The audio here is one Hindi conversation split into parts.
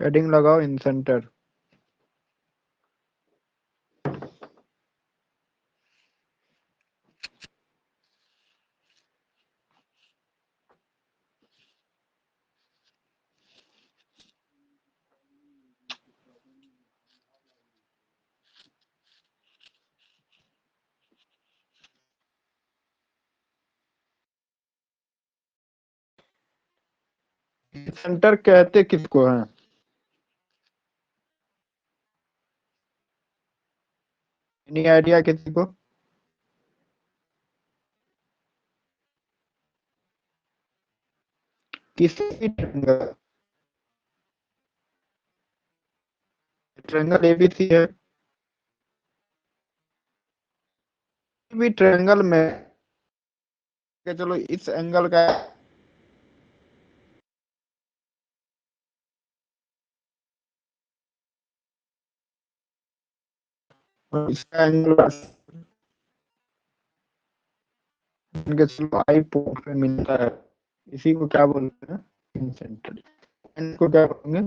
हेडिंग लगाओ इन सेंटर। सेंटर कहते किसको हैं? एनी आइडिया किसी को? किसी भी ट्रायंगल एबीसी है, किसी भी ट्रायंगल में चलो इस एंगल का इसका एंगल चलो आई पोर्ट पे मिलता है, इसी को क्या बोलते हैं? इन सेंटर। इनको क्या बोलेंगे?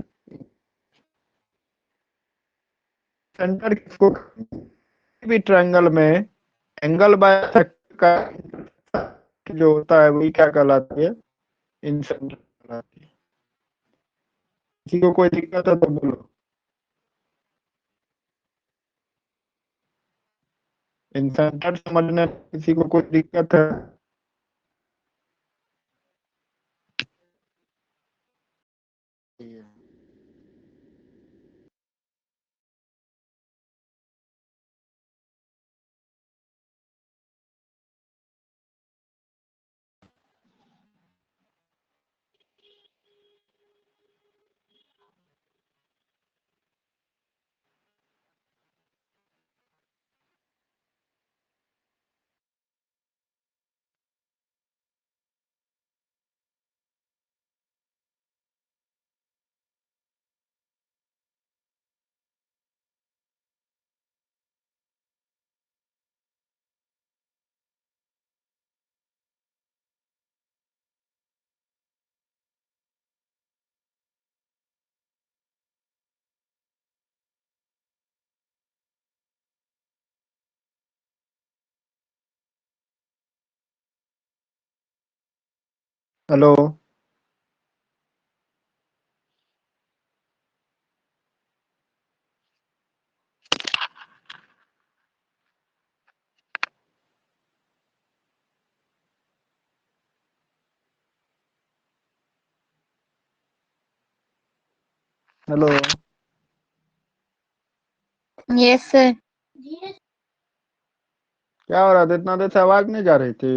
सेंटर किसको? किसी भी ट्रायंगल में एंगल बायसेक्टर का जो होता है वही क्या कहलाती है? इन सेंटर कहलाती है। किसी को कोई दिक्कत है तो बोलो। इन सेंटर समझने में किसी को कोई दिक्कत है? हेलो। हेलो। Yes sir. क्या हो रहा था? इतना देर से आवाज नहीं जा रही थी?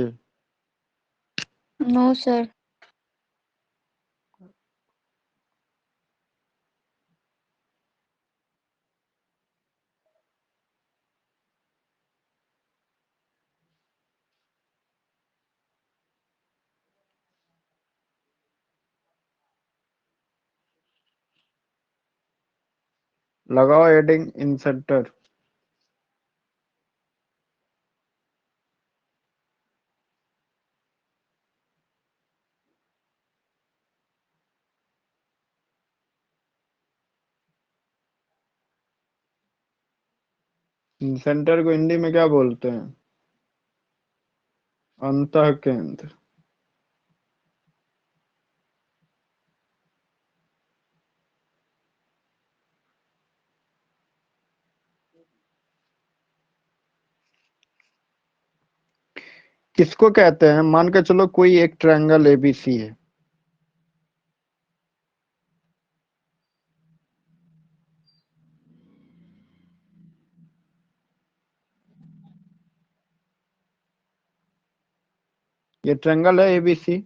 No sir. लगाओ heading incentre. Incentre को हिंदी में क्या बोलते हैं? अंतः केंद्र। किसको कहते हैं? मान के चलो कोई एक ट्रायंगल एबीसी है, ये ट्रायंगल है एबीसी।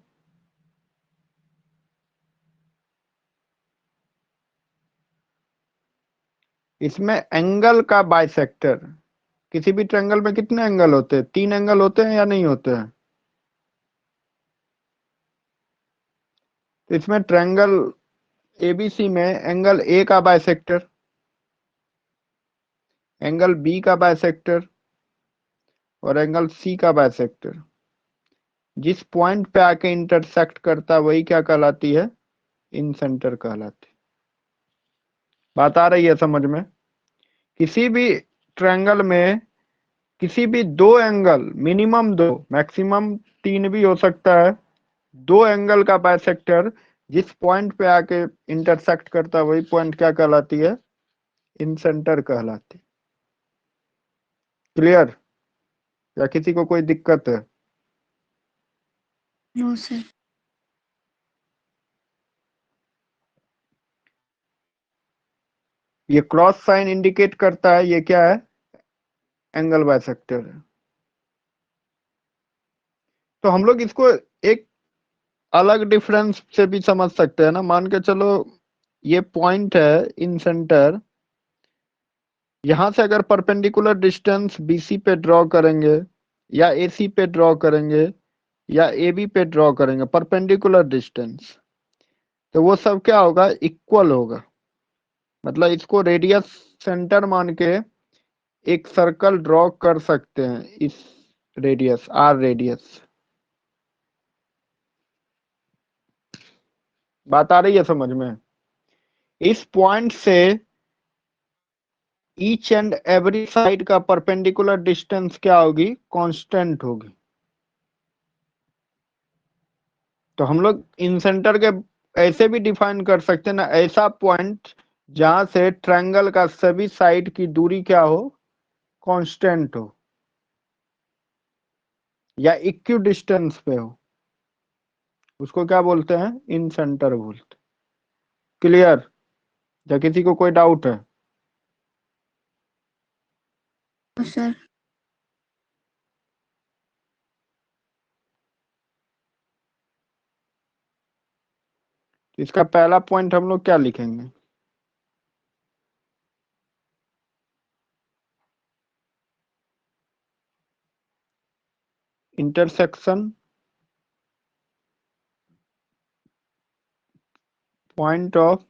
इसमें एंगल का बाइसेक्टर, किसी भी ट्रायंगल में कितने एंगल होते हैं? 3 एंगल होते हैं या नहीं होते हैं? तो इसमें ट्रायंगल एबीसी में एंगल ए का बाइसेक्टर, एंगल बी का बाइसेक्टर और एंगल सी का बाइसेक्टर जिस पॉइंट पे आके इंटरसेक्ट करता है वही क्या कहलाती है? इन सेंटर कहलाती है। बात आ रही है समझ में? किसी भी ट्रायंगल में किसी भी दो एंगल, मिनिमम दो, मैक्सिमम तीन भी हो सकता है, दो एंगल का बाइसेक्टर जिस पॉइंट पे आके इंटरसेक्ट करता है वही पॉइंट क्या कहलाती है? इन सेंटर कहलाती है। क्लियर? या किसी को कोई दिक्कत है? No sir. ये क्रॉस साइन इंडिकेट करता है ये क्या है? एंगल बाइसेक्टर है। तो हम लोग इसको एक अलग डिफरेंस से भी समझ सकते हैं ना। मान के चलो ये पॉइंट है इन सेंटर, यहां से अगर परपेंडिकुलर डिस्टेंस बीसी पे ड्रॉ करेंगे या एसी पे ड्रॉ करेंगे या एबी पे ड्रॉ करेंगे परपेंडिकुलर डिस्टेंस, तो वो सब क्या होगा? इक्वल होगा। मतलब इसको रेडियस सेंटर मान के एक सर्कल ड्रॉ कर सकते हैं, इस रेडियस आर रेडियस। बात आ रही है समझ में? इस पॉइंट से ईच एंड एवरी साइड का परपेंडिकुलर डिस्टेंस क्या होगी? कांस्टेंट होगी। तो हम लोग इन सेंटर के ऐसे भी डिफाइन कर सकते हैं ना, ऐसा पॉइंट जहां से ट्रायंगल का सभी साइड की दूरी क्या हो? कांस्टेंट हो या इक्यू डिस्टेंस पे हो, उसको क्या बोलते हैं? इन सेंटर बोलते। क्लियर? या किसी को कोई डाउट है? No sir. इसका पहला पॉइंट हम लोग क्या लिखेंगे? Intersection point of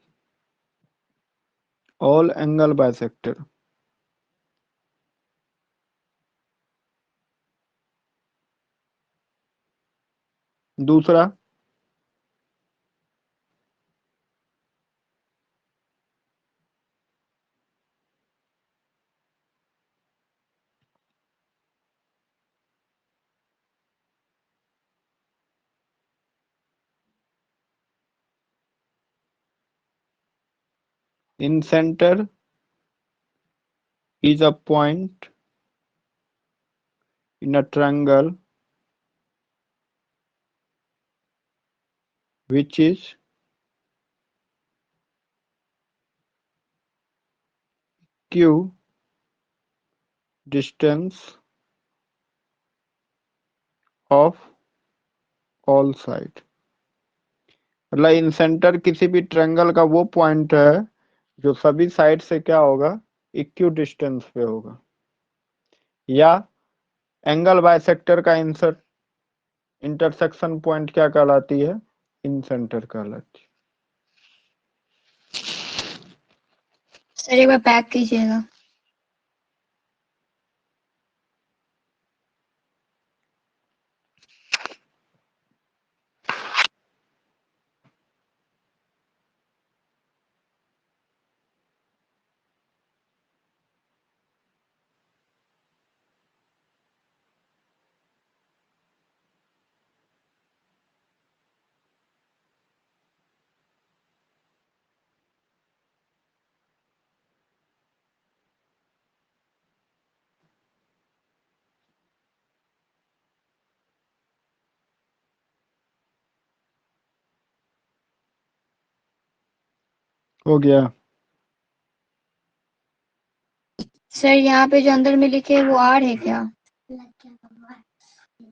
all angle bisector. दूसरा, incentre is a point in a triangle which is q distance of all side। मतलब इन सेंटर किसी भी ट्रायंगल का वो पॉइंट है जो सभी साइड से क्या होगा? इक्यू डिस्टेंस पे होगा। या एंगल बाइसेक्टर का इंटरसेक्शन पॉइंट क्या कहलाती है? इन सेंटर कहलाती है। सर एक बार बैक कीजिएगा। हो गया? सर यहाँ पे जो अंदर में लिखे है वो आर है क्या?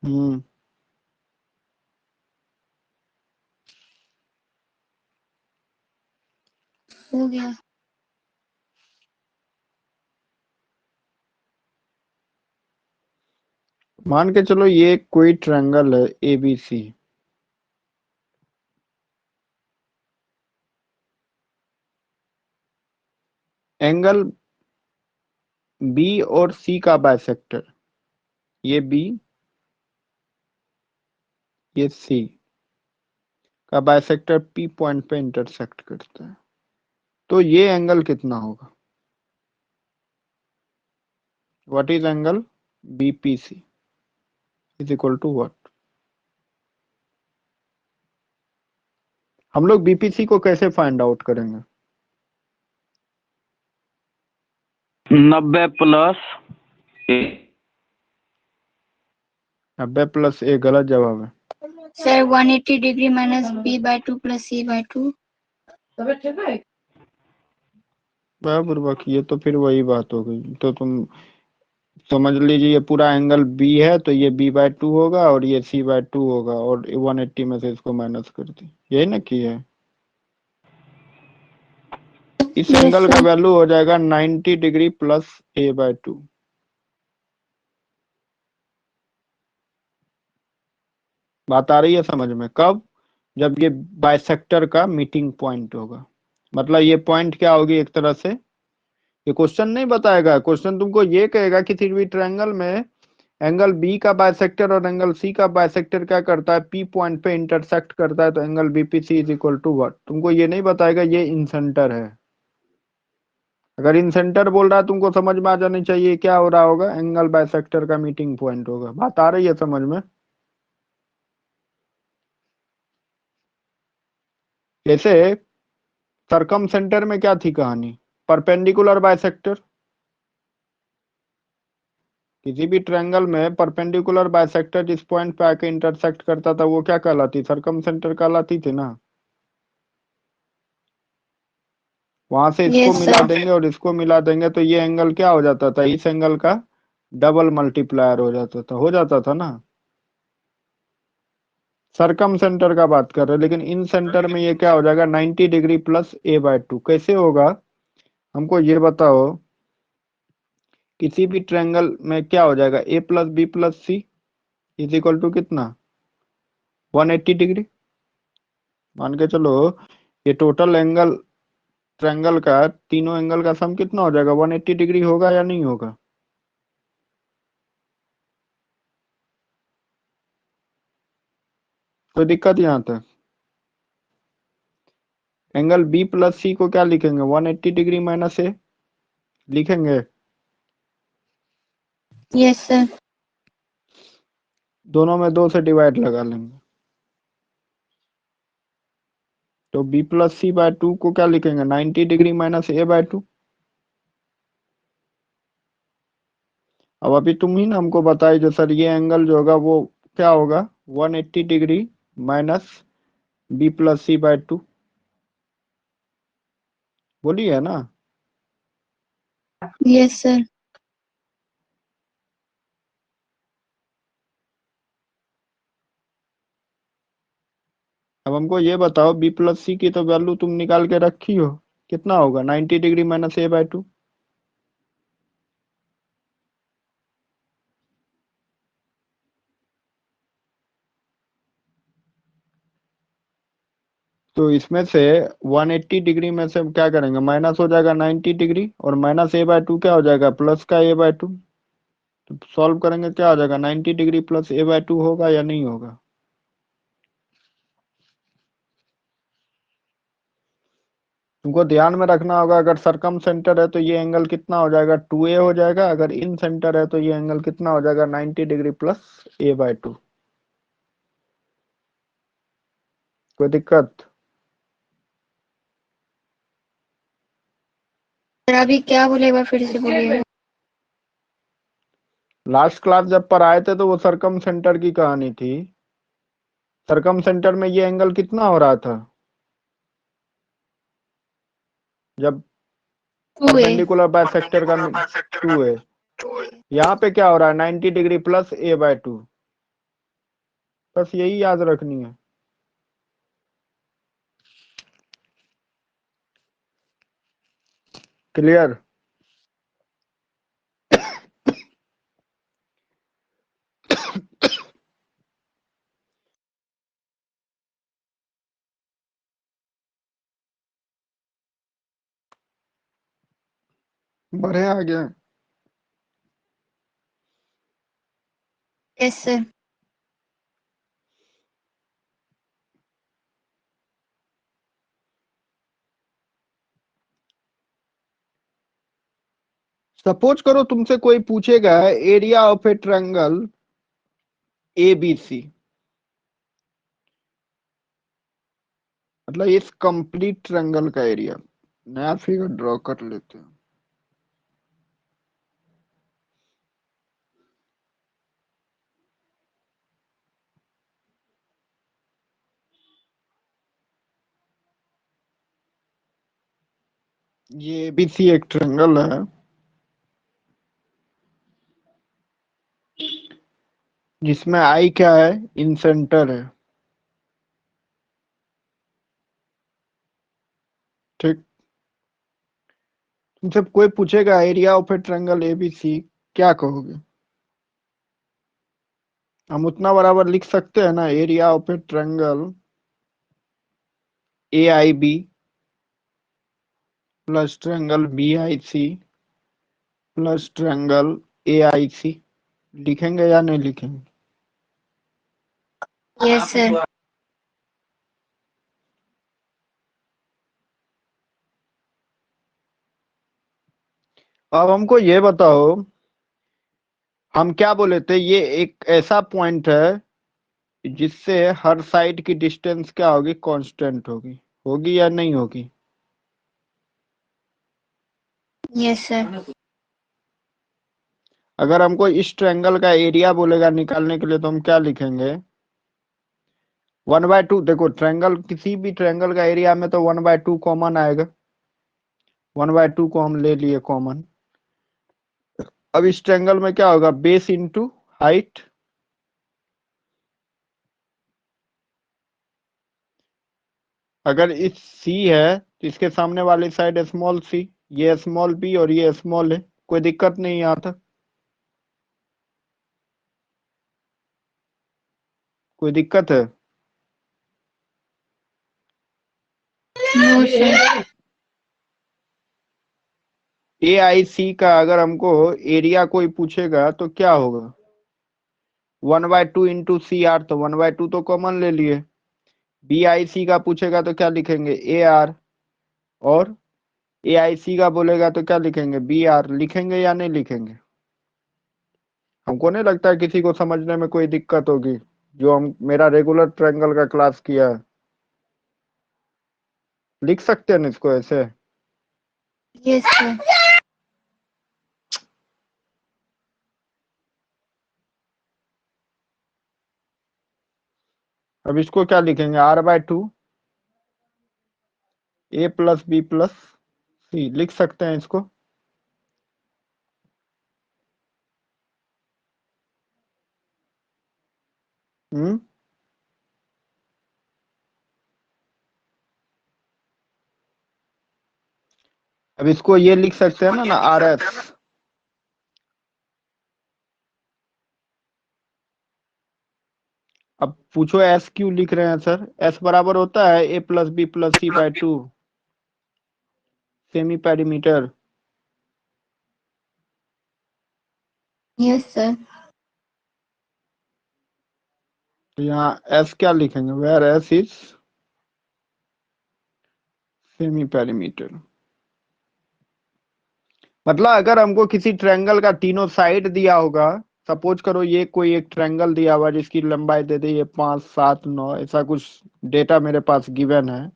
हम्म। हो गया। मान के चलो ये कोई ट्रायंगल है एबीसी। एंगल बी और सी का बाइसेक्टर, ये बी ये सी का बाइसेक्टर पी पॉइंट पे इंटरसेक्ट करता है। तो ये एंगल कितना होगा? What is angle BPC is equal to what? हम लोग बीपीसी को कैसे फाइंड आउट करेंगे? 90 प्लस 90 + A गलत जवाब है। Sir 180 degree minus B/2 plus C/2। बराबर, ये तो फिर वही बात हो गई। तो तुम समझ लीजिए ये पूरा एंगल बी है, तो ये B/2 होगा और ये C/2 होगा, और 180 में से इसको माइनस कर दी, यही ना की है। इस Yes, एंगल का sir. वैल्यू हो जाएगा 90 डिग्री प्लस A/2। बात आ रही है समझ में? कब? जब ये बाइसेक्टर का मीटिंग पॉइंट होगा। मतलब ये पॉइंट क्या होगी एक तरह से, ये क्वेश्चन नहीं बताएगा, क्वेश्चन तुमको ये कहेगा कि थ्री ट्रायंगल में एंगल बी का बाइसेक्टर और एंगल सी का बाइसेक्टर क्या करता है, पी पॉइंट पे इंटरसेक्ट करता है, तो angle BPC is equal to what. तुमको ये नहीं बताएगा ये इन सेंटर है। अगर इन सेंटर बोल रहा है तुमको समझ में आ जानी चाहिए क्या हो रहा होगा, एंगल बाइसेक्टर का मीटिंग पॉइंट होगा। बात आ रही है समझ में? जैसे सरकम सेंटर में क्या थी कहानी, परपेंडिकुलर बाइसेक्टर। किसी भी ट्रायंगल में परपेंडिकुलर बाइसेक्टर जिस पॉइंट पे आके इंटरसेक्ट करता था वो क्या कहलाती, सरकम सेंटर कहलाती थी ना। वहां से इसको Yes, मिला sir. देंगे और इसको मिला देंगे तो ये एंगल क्या हो जाता था, इस एंगल का डबल मल्टीप्लायर हो जाता था ना। सरकम सेंटर का बात कर रहे हैं, लेकिन इन सेंटर में ये क्या हो जाएगा, 90 डिग्री प्लस A/2। कैसे होगा हमको ये बताओ। किसी भी ट्रायंगल में क्या हो जाएगा, A + B + C is equal to कितना, 180 डिग्री। मान के चलो ये टोटल एंगल ट्रायंगल का, तीनों एंगल का सम कितना हो जाएगा, 180 डिग्री होगा या नहीं होगा? कोई दिक्कत यहाँ तक? एंगल बी प्लस सी को क्या लिखेंगे, 180 डिग्री माइनस ए लिखेंगे। Yes, sir. दोनों में 2 से डिवाइड लगा लेंगे, तो b + C/2 को क्या लिखेंगे, 90 डिग्री माइनस A/2। अब अभी तुम ही ना हमको बताए जो सर ये एंगल जो होगा वो क्या होगा, 180 डिग्री माइनस B + C/2। बोलिए है ना। Yes, sir. अब हमको ये बताओ B + C की तो वैल्यू तुम निकाल के रखी हो, कितना होगा 90 डिग्री माइनस A/2। तो इसमें से 180 डिग्री में से क्या करेंगे, माइनस हो जाएगा 90 डिग्री, और माइनस A/2 क्या हो जाएगा, प्लस का A/2। तो सॉल्व करेंगे क्या हो जाएगा, 90 डिग्री प्लस A/2 होगा या नहीं होगा? तुमको ध्यान में रखना होगा, अगर सरकम सेंटर है तो ये एंगल कितना हो जाएगा, 2A हो जाएगा। अगर इन सेंटर है तो ये एंगल कितना हो जाएगा, 90 डिग्री प्लस A/2। कोई दिक्कत? सर अभी क्या बोले, एक बार फिर से बोलिए। लास्ट क्लास जब पर आए थे तो वो सरकम सेंटर की कहानी थी। सरकम सेंटर में ये एंगल कितना हो रहा था, जब 2A। परपेंडिकुलर बाइसेक्टर का 2A। यहाँ पे क्या हो रहा है, 90 डिग्री प्लस A/2। बस यही याद रखनी है। क्लियर? बढ़े आगे। Yes, sir. सपोज करो तुमसे कोई पूछेगा area of a triangle ABC, मतलब इस कंप्लीट ट्रायंगल का एरिया। नया फिगर ड्रॉ कर लेते हैं। ये ABC एक ट्रायंगल है जिसमें आई क्या है, इन सेंटर है। ठीक, तुमसे कोई पूछेगा area of a triangle ABC, क्या कहोगे? हम उतना बराबर लिख सकते हैं ना, area of a triangle AIB plus triangle BIC plus triangle AIC। लिखेंगे या नहीं लिखेंगे? Yes sir. अब हमको ये बताओ, हम क्या बोले थे, ये एक ऐसा पॉइंट है जिससे हर साइड की डिस्टेंस क्या होगी, कांस्टेंट होगी। होगी या नहीं होगी? Yes sir. अगर हमको इस ट्रायंगल का एरिया बोलेगा निकालने के लिए तो हम क्या लिखेंगे? 1/2। देखो ट्रायंगल, किसी भी ट्रायंगल का एरिया में तो 1/2 कॉमन आएगा। 1/2 को हम ले लिए कॉमन। अब इस ट्रायंगल में क्या होगा, बेस इंटू हाइट। अगर इस C है तो इसके सामने वाली साइड स्मॉल c, ये स्मॉल b और ये स्मॉल है। कोई दिक्कत नहीं यहाँ तक? कोई दिक्कत है? No sir. AIC का अगर हमको एरिया कोई पूछेगा तो क्या होगा? 1/2 इंटू CR, तो 1/2 तो कॉमन ले लिए। BIC का पूछेगा तो क्या लिखेंगे, AR। और AIC का बोलेगा तो क्या लिखेंगे, BR। लिखेंगे या नहीं लिखेंगे? हमको नहीं लगता है किसी को समझने में कोई दिक्कत होगी जो हम मेरा रेगुलर ट्रायंगल का क्लास किया है। लिख सकते हैं ना इसको ऐसे? Yes sir. अब इसको क्या लिखेंगे, R/2 A plus B plus C। लिख सकते हैं इसको? हम्म। अब इसको ये लिख सकते हैं ना RS। अब पूछो S क्यों लिख रहे हैं सर? S बराबर होता है A plus B plus C/2 semi perimeter. Yes sir. तो यहाँ S क्या लिखेंगे, where S is semi perimeter. मतलब अगर हमको किसी ट्रायंगल का तीनों साइड दिया होगा, सपोज करो ये कोई एक ट्रायंगल दिया हुआ जिसकी लंबाई दे दी ये 5, 7, 9, ऐसा कुछ डेटा मेरे पास गिवन है,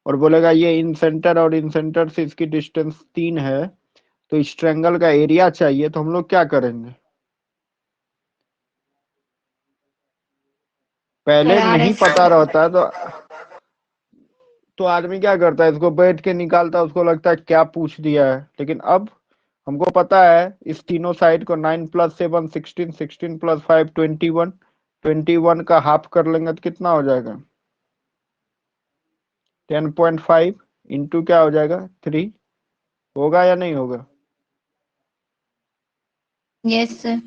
और बोलेगा ये इन सेंटर और इन सेंटर से इसकी डिस्टेंस 3 है, तो इस ट्रायंगल का एरिया चाहिए, तो हम लोग क्या करेंगे? सर पहले आर नहीं एस। पता रहता है तो आदमी क्या करता है, इसको बैठ के निकालता है, उसको लगता है क्या पूछ दिया है। लेकिन अब हमको पता है इस तीनों साइड को 9 प्लस 7 16, 16 प्लस 5 21, 21 का हाफ कर लेंगे तो कितना हो जाएगा, 10.5 इंटू क्या हो जाएगा, 3। होगा या नहीं होगा? Yes sir.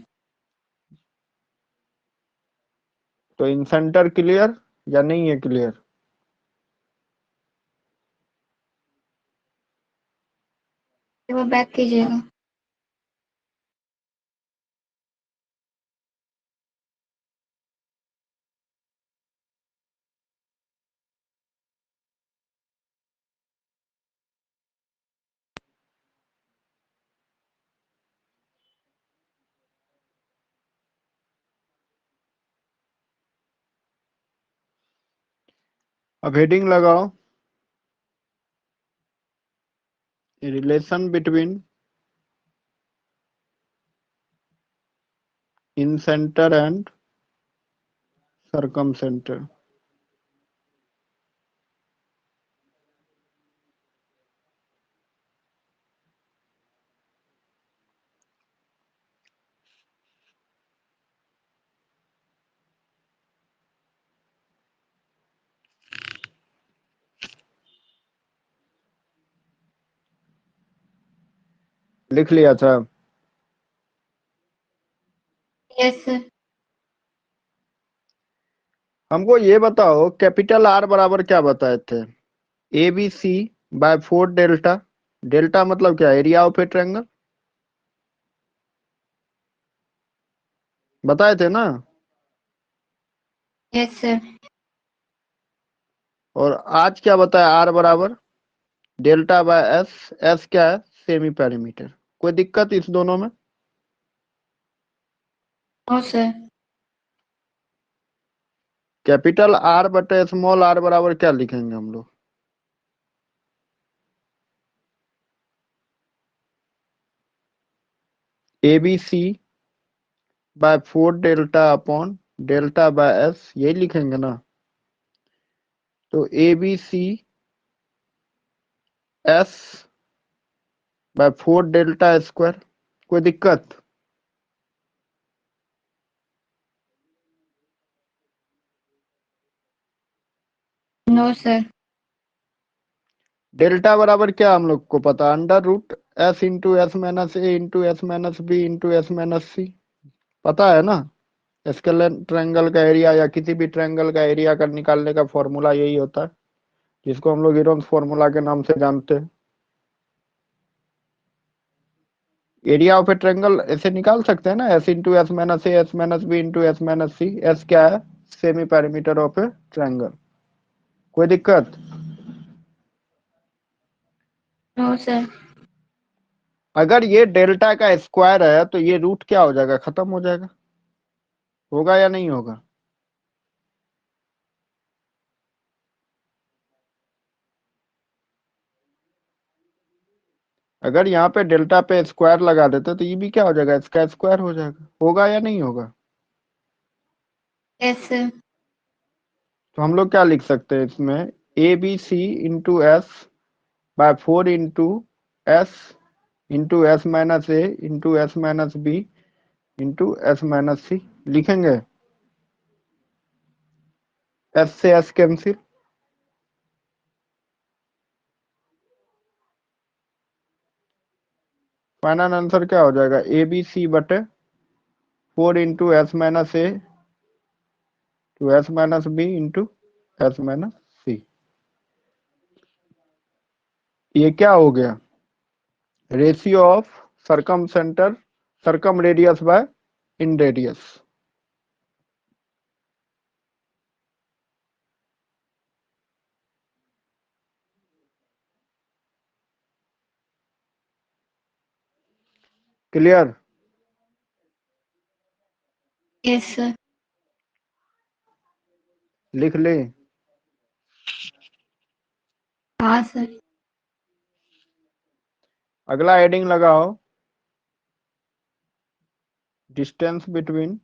तो इन सेंटर क्लियर या नहीं है क्लियर? वो बैक कीजिएगा। अब हेडिंग लगाओ, relation between in centre and circumcentre. लिख लिया था? Yes sir. हमको ये बताओ कैपिटल आर बराबर क्या बताए थे? A B C by 4 delta. Delta मतलब क्या? Area of a triangle. बताए थे ना? Yes sir. और आज क्या बताया? आर बराबर डेल्टा बाय एस। एस क्या है? Semi perimeter. कोई दिक्कत इस दोनों में? No sir. कैपिटल आर बटे स्मॉल आर बराबर क्या लिखेंगे हम लोग? A B C by 4 delta upon delta by S, यही लिखेंगे ना? तो A B C S by 4 delta square. कोई दिक्कत? No sir. डेल्टा बराबर क्या हम लोग को पता? Under root s into S minus ए into S minus B into S minus c. पता है ना? स्केलेन ट्रायंगल का एरिया या किसी भी ट्रायंगल का एरिया का निकालने का फॉर्मूला यही होता है, जिसको हम लोग हीरोन्स फॉर्मूला के नाम से जानते हैं। एरिया ऑफ ए ट्रायंगल ऐसे निकाल सकते हैं ना, S into S minus A S minus B into S minus C. S क्या है? Semi perimeter of a triangle. कोई दिक्कत? No sir. अगर ये डेल्टा का स्क्वायर है तो ये रूट क्या हो जाएगा? खत्म हो जाएगा। होगा या नहीं होगा? अगर यहाँ पे डेल्टा पे स्क्वायर लगा देते तो ये भी क्या हो जाएगा? इसका स्क्वायर हो जाएगा। होगा या नहीं होगा? Yes sir. तो हम लोग क्या लिख सकते हैं इसमें? A B C into S by 4 into S minus A into S minus B into S minus C लिखेंगे। एस से एस कैंसिल। फाइनल आंसर क्या हो जाएगा? ए बी सी बटे 4 into S minus A to S minus B into S minus C. ये क्या हो गया? Ratio of circumcenter circumradius by inradius. Clear? Yes sir. लिख ले। हाँ सर। अगला हेडिंग लगाओ, distance between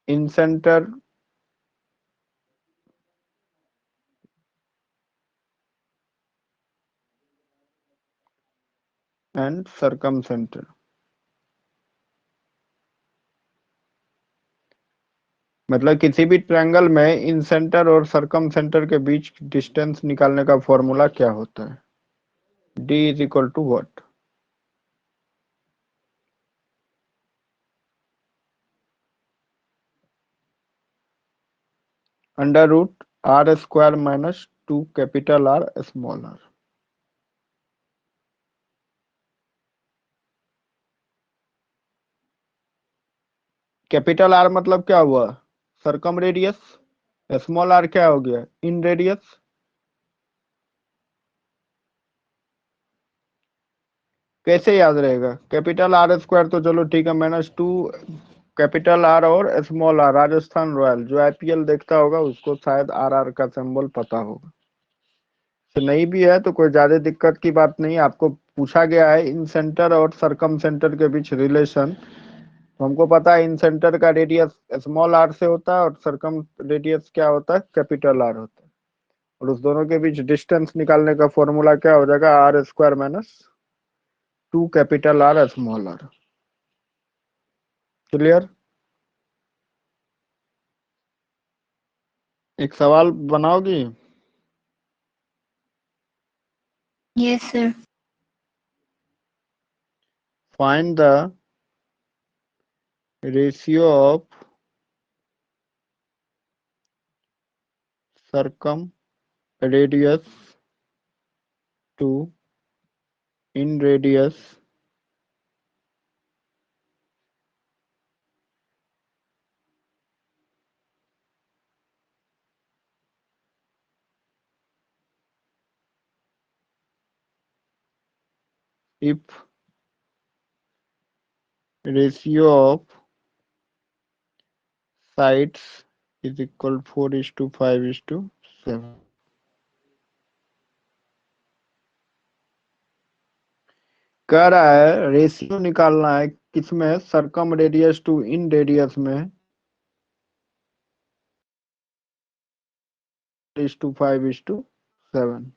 in centre and circumcenter. मतलब किसी भी ट्रायंगल में इन सेंटर और सरकम सेंटर के बीच डिस्टेंस निकालने का फॉर्मूला क्या होता है? D is equal to what? Under root R square minus 2 capital R small R. Capital R मतलब क्या हुआ? सरकम रेडियस। स्मॉल आर क्या हो गया? इन रेडियस। कैसे याद रहेगा? कैपिटल आर स्क्वायर तो चलो ठीक है, माइनस 2 कैपिटल आर और स्मॉल आर, राजस्थान रॉयल जो आईपीएल देखता होगा उसको शायद आरआर का सिंबल पता होगा। तो नहीं भी है तो कोई ज्यादा दिक्कत की बात नहीं। आपको पूछा गया है इन सेंटर और सरकम सेंटर के बीच रिलेशन, तो हमको पता है इन सेंटर का रेडियस स्मॉल आर से होता है और सरकम रेडियस क्या होता है, कैपिटल आर होता है। और उस दोनों के बीच डिस्टेंस निकालने का फॉर्मूला क्या हो जाएगा, R square minus 2 capital R small R. Clear? एक सवाल बनाओगी? Yes, sir. Find the ratio of circum radius to in radius if ratio of sides is equal 4:5:7। कह रहा है रेशियो निकालना है किसमें, सरकम रेडियस टू इन रेडियस में 4:5:7।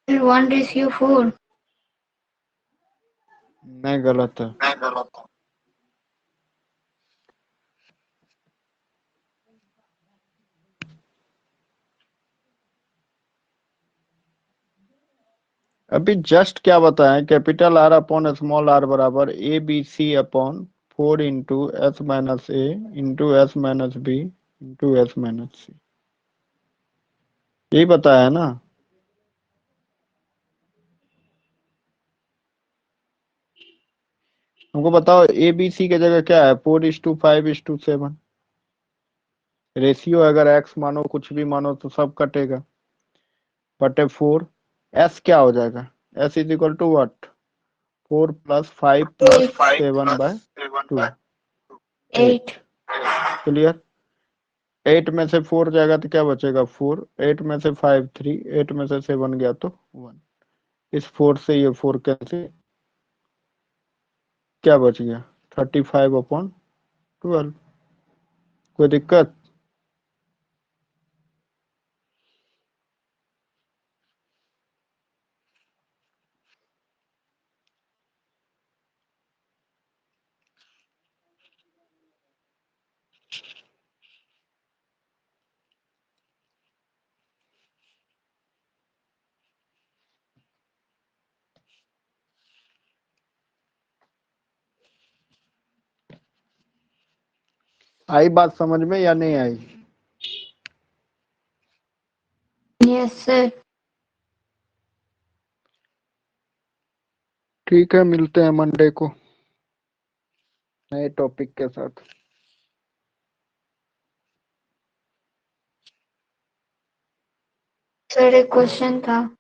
Sir, 1:4. नहीं, गलत है। अभी जस्ट क्या बताएं, capital R upon small R बराबर A B C upon 4 × S - A इंटू S - B इंटू S - C, यही बताया है ना। हमको बताओ ए बी सी की जगह क्या है, 4:5:7। रेशियो अगर एक्स मानो कुछ भी मानो तो सब कटेगा, बटे 4। एस क्या हो जाएगा, S is equal to what, 4 + 5 + 7/2, 8। 8. Clear? 8 में से 4 जाएगा तो क्या बचेगा, 4। 8 में से 5 3, 8 में से 7 गया तो 1। इस 4 से ये 4 कैसे, क्या बच गया, 35/12। कोई दिक्कत? आई बात समझ में या नहीं आई? Yes, sir. ठीक है, मिलते हैं मंडे को नए टॉपिक के साथ। सर, एक क्वेश्चन था।